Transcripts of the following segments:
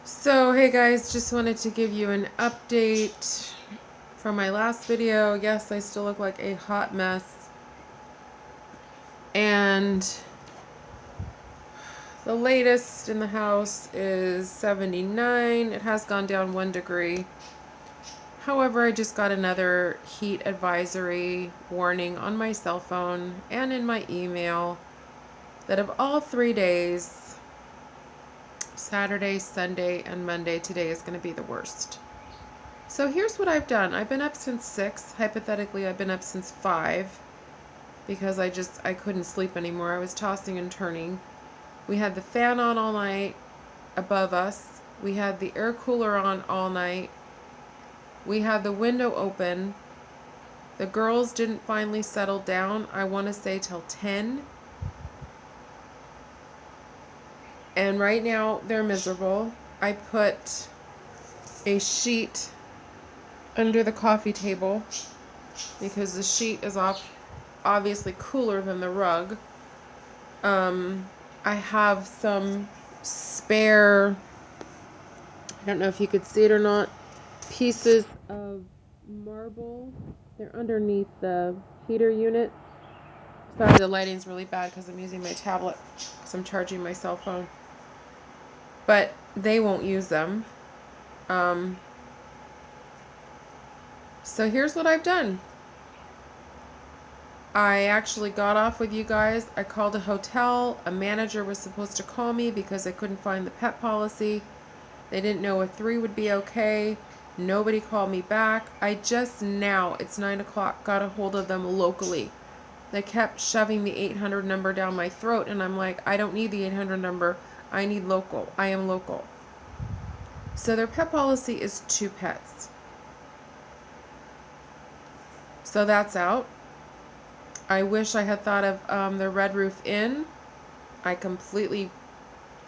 So, hey guys, just wanted to give you an update from my last video. Yes, I still look like a hot mess. And the latest in the house is 79. It has gone down 1 degree. However, I just got another heat advisory warning on my cell phone and in my email that of all 3 days, Saturday, Sunday, and Monday, today is going to be the worst. So here's what I've done. I've been up since 6. Hypothetically, I've been up since 5 because I couldn't sleep anymore. I was tossing and turning. We had the fan on all night above us. We had the air cooler on all night. We had the window open. The girls didn't finally settle down, I want to say, till 10. And right now, they're miserable. I put a sheet under the coffee table because the sheet is obviously cooler than the rug. I have some spare, I don't know if you could see it or not, pieces of marble. They're underneath the heater unit. Sorry, the lighting's really bad because I'm using my tablet because I'm charging my cell phone. But they won't use them. So here's what I've done. I actually got off with you guys. I called a hotel. A manager was supposed to call me because I couldn't find the pet policy. They didn't know if 3 would be okay. Nobody called me back. I just now, it's 9 o'clock, got a hold of them locally. They kept shoving the 800 number down my throat, and I'm like, I don't need the 800 number. I need local. I am local. So their pet policy is 2 pets. So that's out. I wish I had thought of the Red Roof Inn. I completely,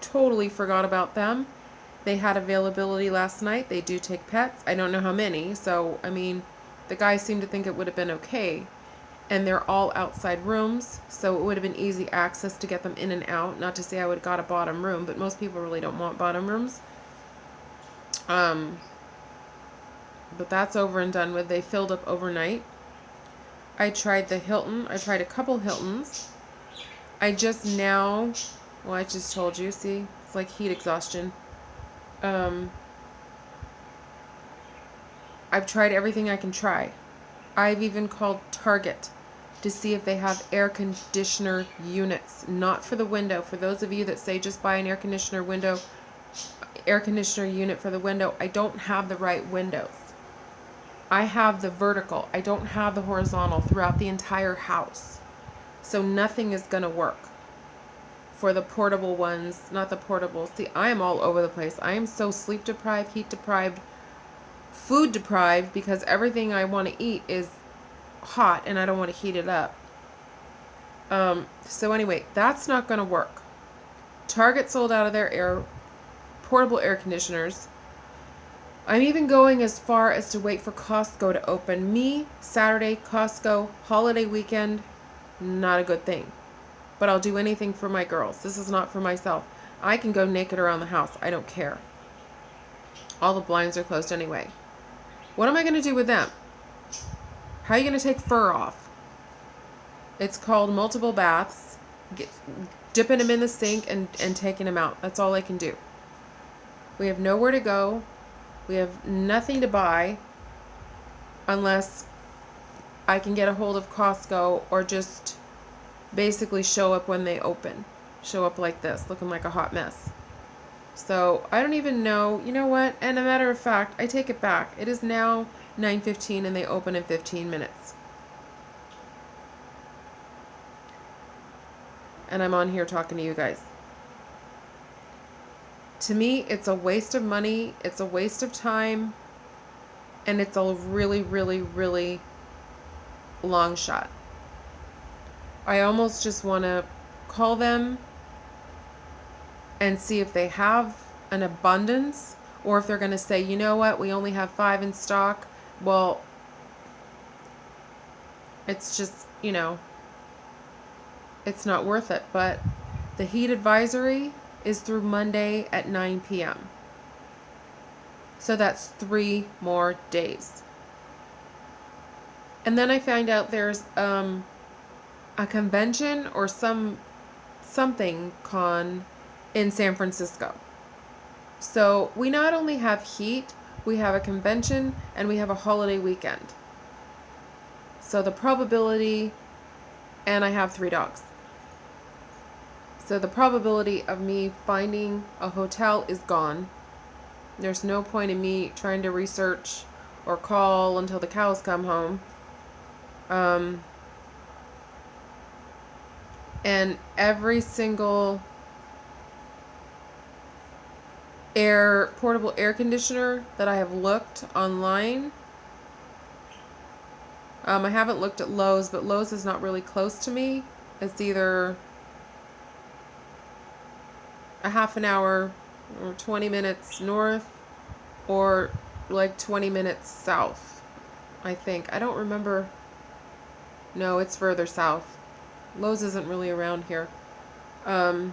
totally forgot about them. They had availability last night. They do take pets. I don't know how many. So, I mean, the guys seemed to think it would have been okay. And they're all outside rooms, so it would have been easy access to get them in and out. Not to say I would have got a bottom room, but most people really don't want bottom rooms. But that's over and done with. They filled up overnight. I tried the Hilton. I tried a couple Hiltons. I just now, well, I just told you, see, it's like heat exhaustion. I've tried everything I can try. I've even called Target to see if they have air conditioner units, not for the window. For those of you that say just buy an air conditioner unit for the window, I don't have the right windows. I have the vertical. I don't have the horizontal throughout the entire house. So nothing is going to work. For the portable ones, not the portable. See, I am all over the place. I am so sleep deprived, heat deprived, food deprived, because everything I want to eat is hot and I don't want to heat it up. So anyway, that's not going to work. Target sold out of their portable air conditioners. I'm even going as far as to wait for Costco to open. Saturday, Costco, holiday weekend, not a good thing. But I'll do anything for my girls. This is not for myself. I can go naked around the house. I don't care. All the blinds are closed anyway. What am I going to do with them? How are you going to take fur off? It's called multiple baths. Dipping them in the sink and taking them out. That's all I can do. We have nowhere to go. We have nothing to buy unless I can get a hold of Costco or just basically show up when they open. Show up like this, looking like a hot mess. So I don't even know. You know what? And a matter of fact, I take it back. It is now 9:15 and they open in 15 minutes. And I'm on here talking to you guys. To me, it's a waste of money, it's a waste of time, and it's a really, really, really long shot. I almost just want to call them and see if they have an abundance, or if they're going to say, you know what, we only have 5 in stock. Well, it's just, it's not worth it. But the heat advisory is through Monday at 9 p.m. So that's 3 more days. And then I find out there's a convention or something con in San Francisco. So we not only have heat, we have a convention, and we have a holiday weekend. So the probability, and I have 3 dogs. So the probability of me finding a hotel is gone. There's no point in me trying to research or call until the cows come home. And every single portable air conditioner that I have looked online, I haven't looked at Lowe's, but Lowe's is not really close to me. It's either a half an hour or 20 minutes north or like 20 minutes south, I think. I don't remember. No, it's further south. Lowe's isn't really around here. That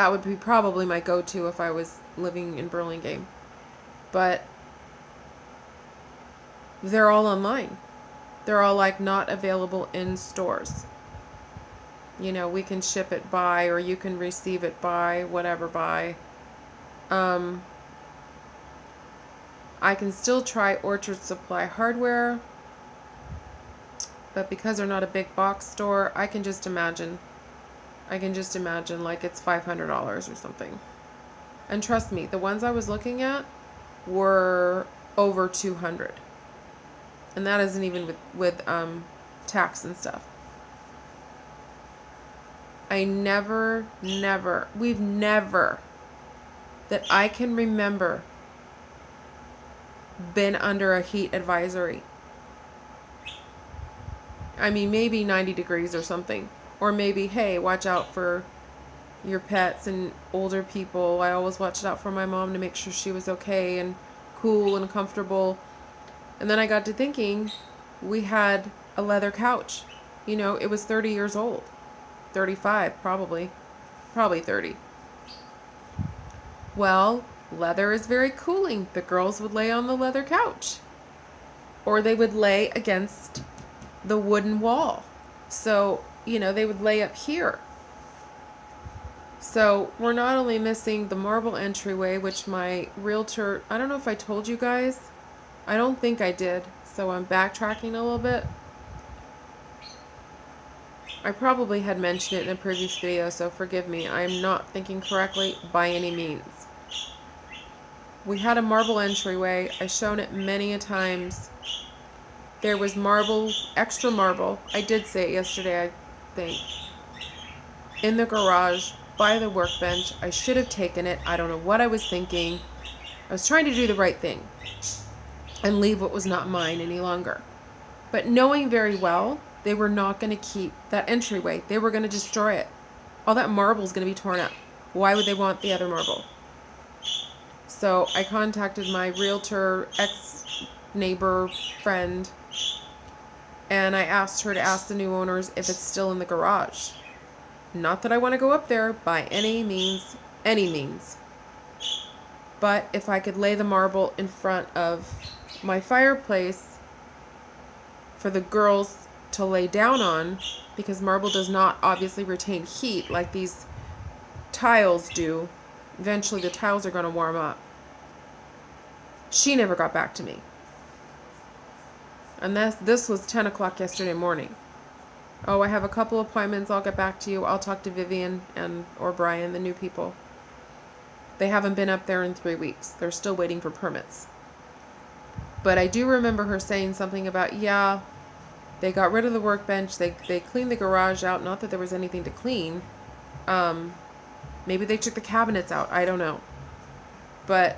would be probably my go-to if I was living in Burlingame. But they're all online. They're all like not available in stores. You know, we can ship it by, or you can receive it by, whatever by. I can still try Orchard Supply Hardware, but because they're not a big box store, I can just imagine like it's $500 or something. And trust me, the ones I was looking at were over $200. And that isn't even with tax and stuff. We've never, that I can remember, been under a heat advisory. I mean, maybe 90 degrees or something. Or maybe, hey, watch out for your pets and older people. I always watched out for my mom to make sure she was okay and cool and comfortable. And then I got to thinking, we had a leather couch. You know, it was 30 years old. 35, probably. Probably 30. Well, leather is very cooling. The girls would lay on the leather couch. Or they would lay against the wooden wall. So, you know, they would lay up here. So we're not only missing the marble entryway, which my realtor, I don't know if I told you guys. I don't think I did. So I'm backtracking a little bit. I probably had mentioned it in a previous video, so forgive me. I am not thinking correctly by any means. We had a marble entryway. I've shown it many a times. There was marble, extra marble. I did say it yesterday, I think. In the garage, by the workbench. I should have taken it. I don't know what I was thinking. I was trying to do the right thing and leave what was not mine any longer. But knowing very well, they were not going to keep that entryway. They were going to destroy it. All that marble is going to be torn up. Why would they want the other marble? So I contacted my realtor, ex-neighbor friend, and I asked her to ask the new owners if it's still in the garage. Not that I want to go up there by any means. But if I could lay the marble in front of my fireplace for the girls to lay down on, because marble does not obviously retain heat like these tiles do. Eventually the tiles are going to warm up. She never got back to me. And this was 10 o'clock yesterday morning. Oh, I have a couple appointments. I'll get back to you. I'll talk to Vivian or Brian, the new people. They haven't been up there in 3 weeks. They're still waiting for permits. But I do remember her saying something about, yeah, they got rid of the workbench. They cleaned the garage out. Not that there was anything to clean. Maybe they took the cabinets out. I don't know. But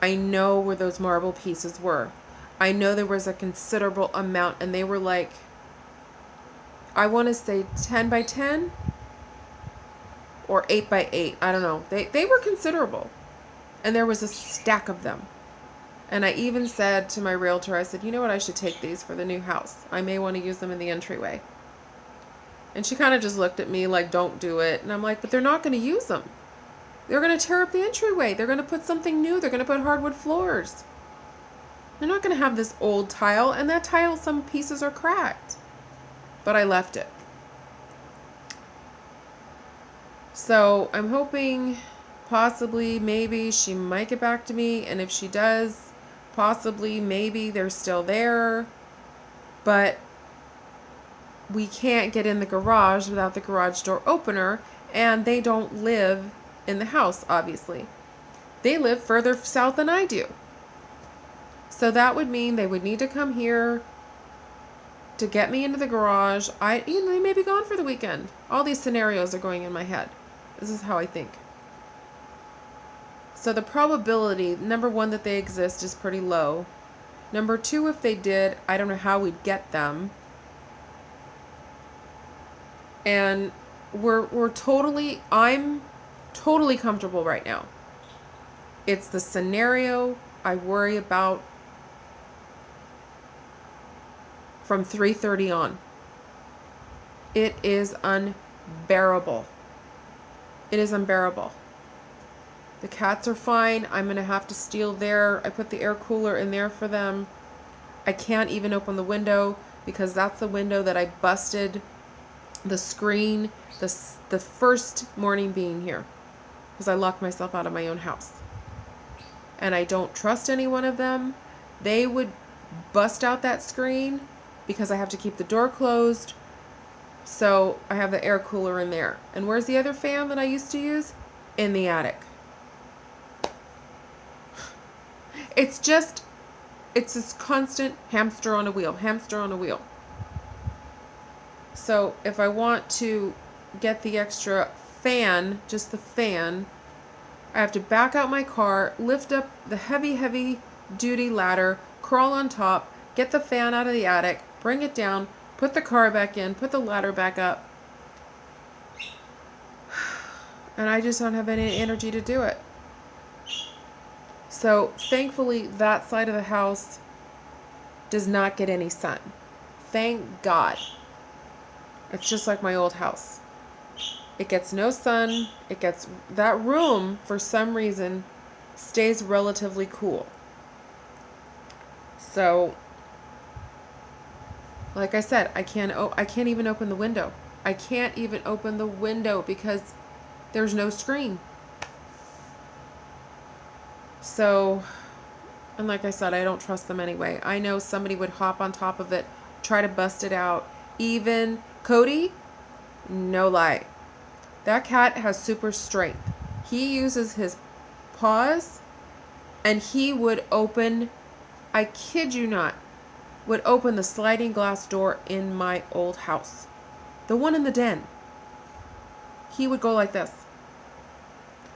I know where those marble pieces were. I know there was a considerable amount, and they were like, I want to say 10 by 10 or 8 by 8. I don't know. They were considerable. And there was a stack of them. And I even said to my realtor, I said, you know what, I should take these for the new house. I may want to use them in the entryway. And she kind of just looked at me like, don't do it. And I'm like, but they're not going to use them. They're going to tear up the entryway. They're going to put something new. They're going to put hardwood floors. They're not going to have this old tile, and that tile, some pieces are cracked. But I left it. So I'm hoping, possibly, maybe she might get back to me, and if she does, possibly, maybe they're still there. But we can't get in the garage without the garage door opener, and they don't live in the house, obviously. They live further south than I do. So that would mean they would need to come here to get me into the garage. They may be gone for the weekend. All these scenarios are going in my head. This is how I think. So the probability, number one, that they exist is pretty low. Number two, if they did, I don't know how we'd get them. And I'm totally comfortable right now. It's the scenario I worry about from 3:30 on. It is unbearable. It is unbearable. The cats are fine. I'm going to have to steal I put the air cooler in there for them. I can't even open the window because that's the window that I busted the screen the first morning being here, because I locked myself out of my own house. And I don't trust any one of them. They would bust out that screen because I have to keep the door closed. So I have the air cooler in there. And where's the other fan that I used to use? In the attic. It's this constant hamster on a wheel. So if I want to get the extra fan, just the fan, I have to back out my car, lift up the heavy duty ladder, crawl on top, get the fan out of the attic, bring it down, put the car back in, put the ladder back up. And I just don't have any energy to do it. So thankfully that side of the house does not get any sun. Thank God. It's just like my old house. It gets no sun. That room, for some reason, stays relatively cool. So, like I said, I can't even open the window. I can't even open the window because there's no screen. So, and like I said, I don't trust them anyway. I know somebody would hop on top of it, try to bust it out. Even Cody, no lie. That cat has super strength. He uses his paws, and he would open, I kid you not, would open the sliding glass door in my old house. The one in the den. He would go like this.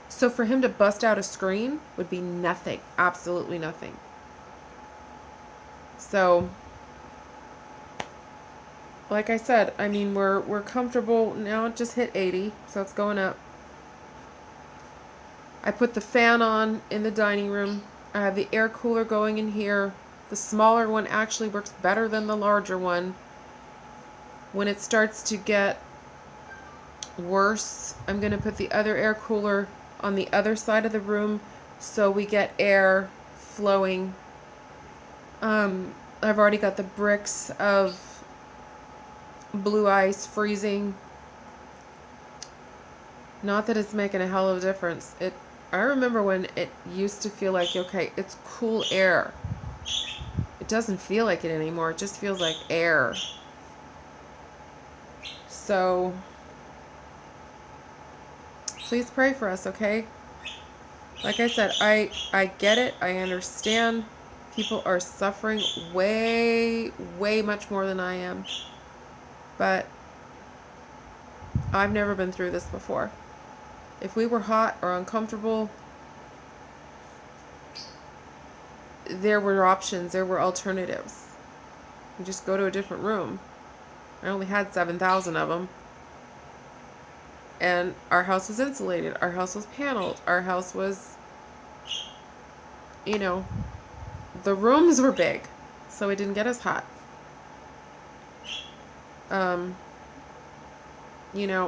So for him to bust out a screen would be nothing. Absolutely nothing. So, like I said, I mean, we're comfortable now. It just hit 80, so it's going up. I put the fan on in the dining room. I have the air cooler going in here. The smaller one actually works better than the larger one. When it starts to get worse, I'm going to put the other air cooler on the other side of the room so we get air flowing. I've already got the bricks of blue ice freezing. Not that it's making a hell of a difference. I remember when it used to feel like, okay, it's cool air. It doesn't feel like it anymore. It just feels like air. So, please pray for us, okay? Like I said, I get it. I understand. People are suffering way much more than I am. But I've never been through this before. If we were hot or uncomfortable, there were options, there were alternatives. You just go to a different room. I only had 7,000 of them. And our house was insulated. Our house was paneled. Our house was, the rooms were big, so it didn't get as hot.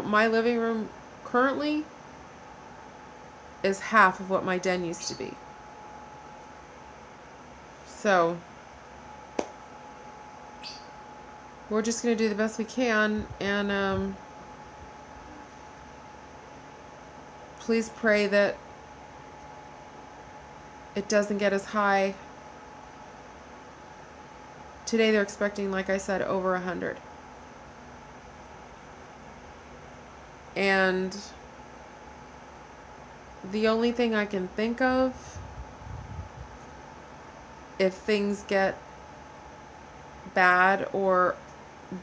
My living room currently is half of what my den used to be. So we're just going to do the best we can, and please pray that it doesn't get as high. Today they're expecting, like I said, over 100. And the only thing I can think of, if things get bad or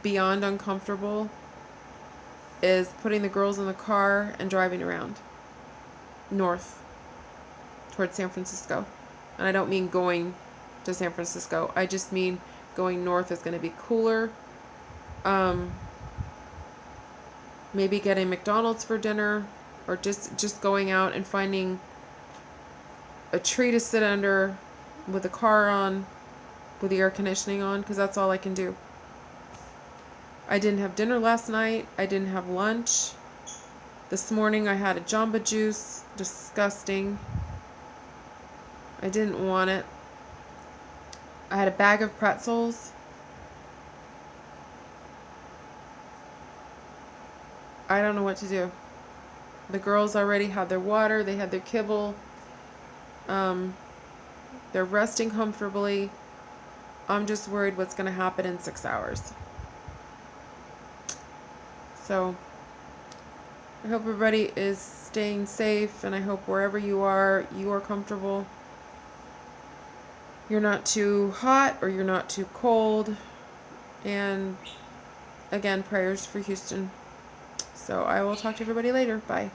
beyond uncomfortable, is putting the girls in the car and driving around north towards San Francisco. And I don't mean going to San Francisco. I just mean going north is going to be cooler. Maybe getting McDonald's for dinner, or just going out and finding a tree to sit under with the car on, with the air conditioning on, because that's all I can do. I didn't have dinner last night. I didn't have lunch. This morning I had a Jamba Juice. Disgusting. I didn't want it. I had a bag of pretzels. I don't know what to do. The girls already had their water. They had their kibble. They're resting comfortably. I'm just worried what's going to happen in 6 hours. So I hope everybody is staying safe, and I hope wherever you are comfortable. You're not too hot or you're not too cold. And again, prayers for Houston. So I will talk to everybody later. Bye.